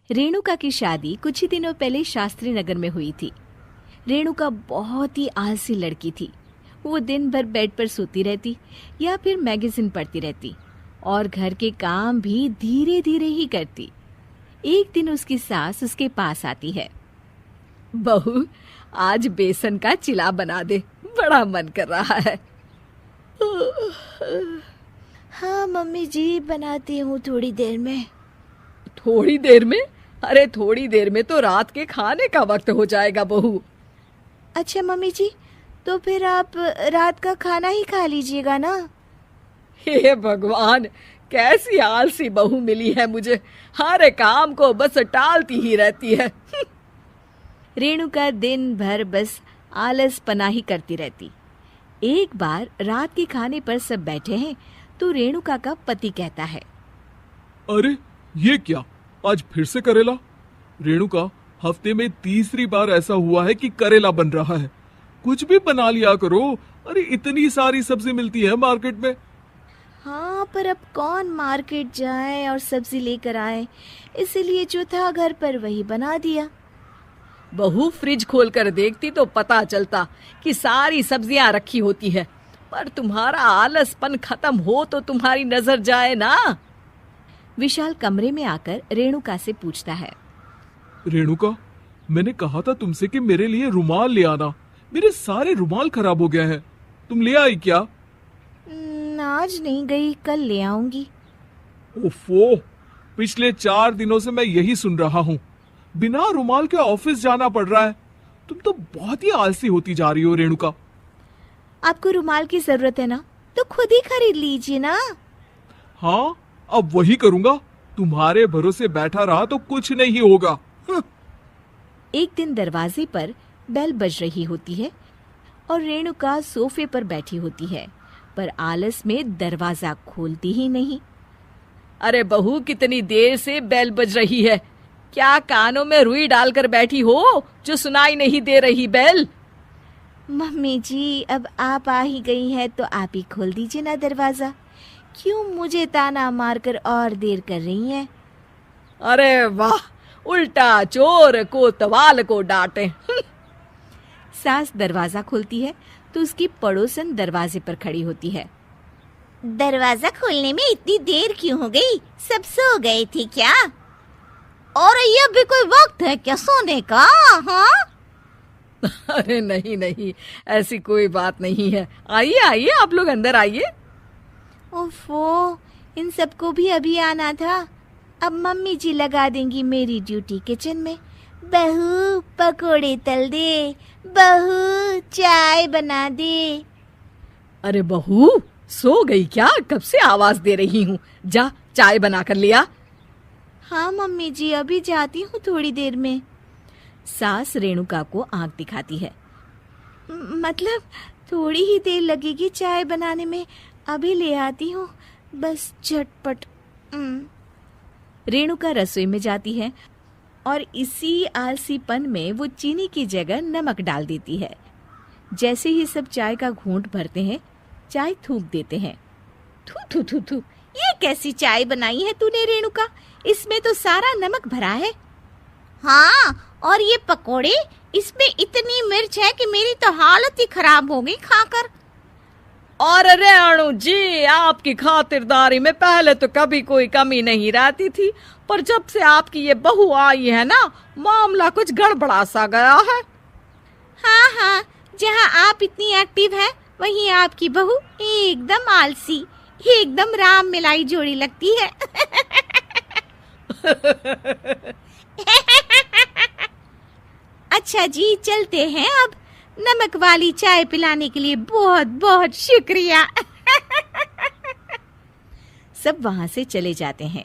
रेणुका की शादी कुछ ही दिनों पहले शास्त्री नगर में हुई थी। रेणुका बहुत ही आलसी लड़की थी। वो दिन भर बेड पर सोती रहती या फिर मैगजीन पढ़ती रहती और घर के काम भी धीरे धीरे ही करती। एक दिन उसकी सास उसके पास आती है। बहू, आज बेसन का चिला बना दे, बड़ा मन कर रहा है। हाँ मम्मी जी, बनाती हूँ थोड़ी देर में। थोड़ी देर में? अरे थोड़ी देर में तो रात के खाने का वक्त हो जाएगा बहू। अच्छा मम्मी जी, तो फिर आप रात का खाना ही खा लीजिएगा ना। हे भगवान, कैसी आलसी बहू मिली है मुझे, हर काम को बस टालती ही रहती है। रेणुका दिन भर बस आलस पना ही करती रहती। एक बार रात के खाने पर सब बैठे हैं तो रेणुका का पति कहता है, अरे ये क्या, आज फिर से करेला? रेणुका, हफ्ते में तीसरी बार ऐसा हुआ है कि करेला बन रहा है। कुछ भी बना लिया करो। अरे इतनी सारी सब्जी मिलती है मार्केट में। हाँ, पर अब कौन मार्केट जाए और सब्जी लेकर आए, इसीलिए जो था घर पर वही बना दिया। बहू, फ्रिज खोल कर देखती तो पता चलता कि सारी सब्जियां रखी होती है, पर तुम्हारा आलसपन खत्म हो तो तुम्हारी नजर जाए ना। विशाल कमरे में आकर रेणुका से पूछता है, रेणुका, मैंने कहा था तुमसे कि मेरे लिए रुमाल ले आना। मेरे सारे रुमाल खराब हो गए हैं। तुम ले आई क्या? आज नहीं गई, कल ले आऊंगी। ओफो, पिछले 4 दिनों से मैं यही सुन रहा हूँ। बिना रुमाल के ऑफिस जाना पड़ रहा है। तुम तो बहुत ही आलसी होती जा रही हो रेणुका। आपको रुमाल की जरूरत है ना, तो खुद ही खरीद लीजिए ना। हाँ, अब वही करूंगा। तुम्हारे भरोसे बैठा रहा तो कुछ नहीं होगा। एक दिन दरवाजे पर बेल बज रही होती है और रेणुका सोफे पर बैठी होती है, पर आलस में दरवाजा खोलती ही नहीं। अरे बहू, कितनी देर से बेल बज रही है? क्या कानों में रुई डालकर बैठी हो जो सुनाई नहीं दे रही बेल? मम्मी जी, अब आप आ ही गई हैं तो आप ही खोल दीजिए ना दरवाजा। क्यों मुझे ताना मारकर और देर कर रही हैं? अरे वाह, उल्टा चोर कोतवाल को डांटे। सास दरवाजा खोलती है तो उसकी पड़ोसन दरवाजे पर खड़ी होती है। दरवाजा खोलने में इतनी देर क्यों हो गई? सब सो गए थे क्या? और ये भी कोई वक्त है क्या सोने का? हाँ? अरे नहीं नहीं, ऐसी कोई बात नहीं है। आइए आइए, आप लोग अंदर आइए। ओफो, इन सबको भी अभी आना था। अब मम्मी जी लगा देंगी मेरी ड्यूटी किचन में। बहू, पकोड़े तल दे। बहू, चाय बना दे। अरे बहू, सो गई क्या? कब से आवाज दे रही हूँ। जा, चाय बना कर लिया। हाँ मम्मी जी, अभी जाती हूँ थोड़ी देर में। सास रेणुका को आंख दिखाती है। मतलब थोड़ी ही देर लगेगी चाय बनाने में, अभी ले आती हूँ, बस झटपट। रेणुका रसोई में जाती है और इसी आलसीपन में वो चीनी की जगह नमक डाल देती है। जैसे ही सब चाय का घूंट भरते हैं, चाय थूक देते हैं। थू थू थू थू, ये कैसी चाय बनाई है तूने रेणुका? इसमें तो सारा नमक भरा है। हाँ, और ये पकोड़े, इसमें इतनी मिर्च है कि मेरी तो हालत ही खराब हो गई खाकर। और रेणु जी, आपकी खातिरदारी में पहले तो कभी कोई कमी नहीं रहती थी, पर जब से आपकी ये बहू आई है ना, मामला कुछ गड़बड़ा सा गया है। हाँ हाँ, जहाँ आप इतनी एक्टिव हैं, वहीं आपकी बहू एकदम आलसी, एकदम राम मिलाई जोड़ी लगती है। अच्छा जी, चलते हैं अब। नमक वाली चाय पिलाने के लिए बहुत बहुत शुक्रिया। सब वहां से चले जाते हैं।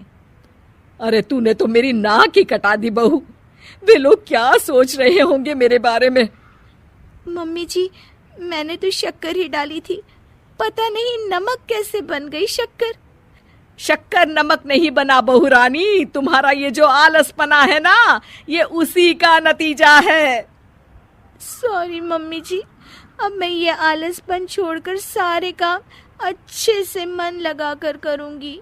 अरे तूने तो मेरी नाक ही कटा दी बहू। वे लोग क्या सोच रहे होंगे मेरे बारे में? मम्मी जी, मैंने तो शक्कर ही डाली थी, पता नहीं नमक कैसे बन गई शक्कर। शक्कर नमक नहीं बना बहू रानी, तुम्हारा ये जो आलसपना है ना, ये उसी का नतीजा है। सॉरी मम्मी जी, अब मैं ये आलसपन छोड़कर सारे काम अच्छे से मन लगाकर करूंगी।